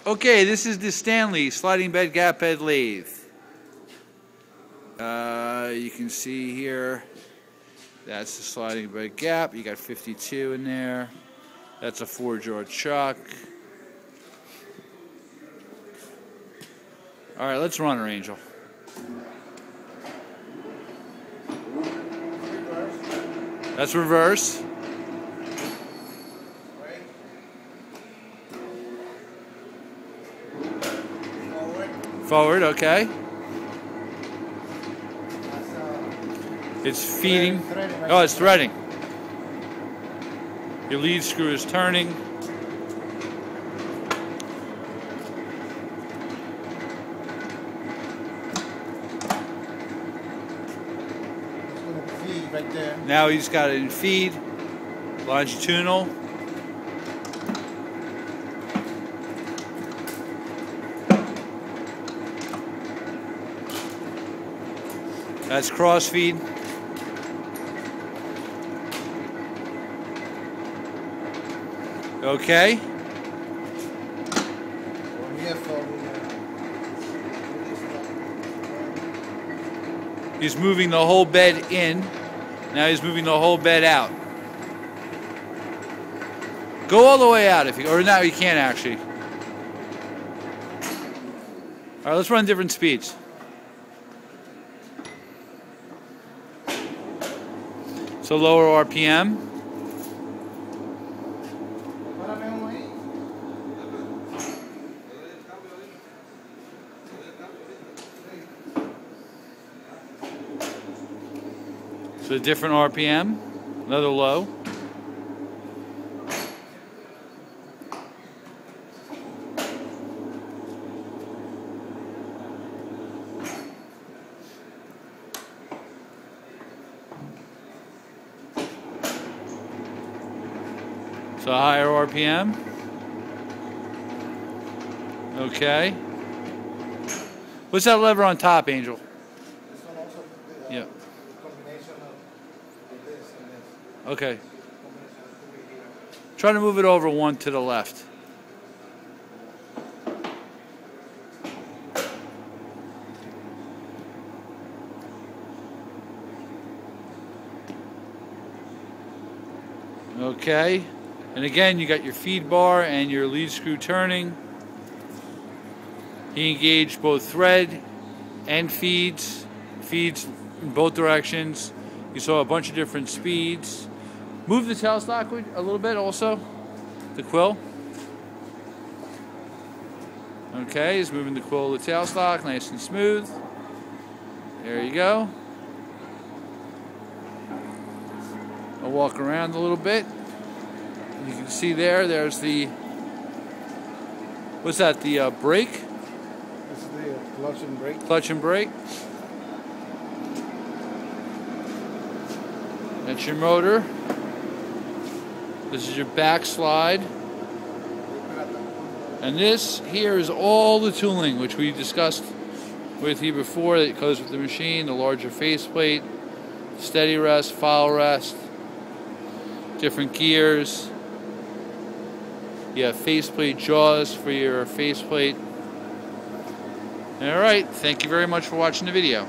Okay, this is the Stanley sliding bed gap bed lathe. You can see here, that's the sliding bed gap. You got 52 in there. That's a 4-jaw chuck. All right, let's run her, Angel. That's reverse. Forward, okay. It's feeding. Oh, it's threading. Your lead screw is turning. Right there. Now he's got it in feed, longitudinal. That's cross feed. Okay. He's moving the whole bed in. Now he's moving the whole bed out. Go all the way out if you, or now you can't actually. All right, let's run different speeds. So lower RPM. So different RPM, another low. So higher RPM. Okay. What's that lever on top, Angel? This one also. Yeah. Combination of this and this. Okay. Try to move it over one to the left. Okay. And again, you got your feed bar and your lead screw turning. He engaged both thread and feeds in both directions. You saw a bunch of different speeds. Move the tailstock a little bit also, the quill. Okay, he's moving the quill of the tailstock, nice and smooth. There you go. I'll walk around a little bit. You can see there's the, what's that, the brake? This is the clutch and brake. Clutch and brake. That's your motor. This is your backslide. And this here is all the tooling which we discussed with you before that goes with the machine, the larger faceplate, steady rest, file rest, different gears. You have faceplate jaws for your faceplate. All right, thank you very much for watching the video.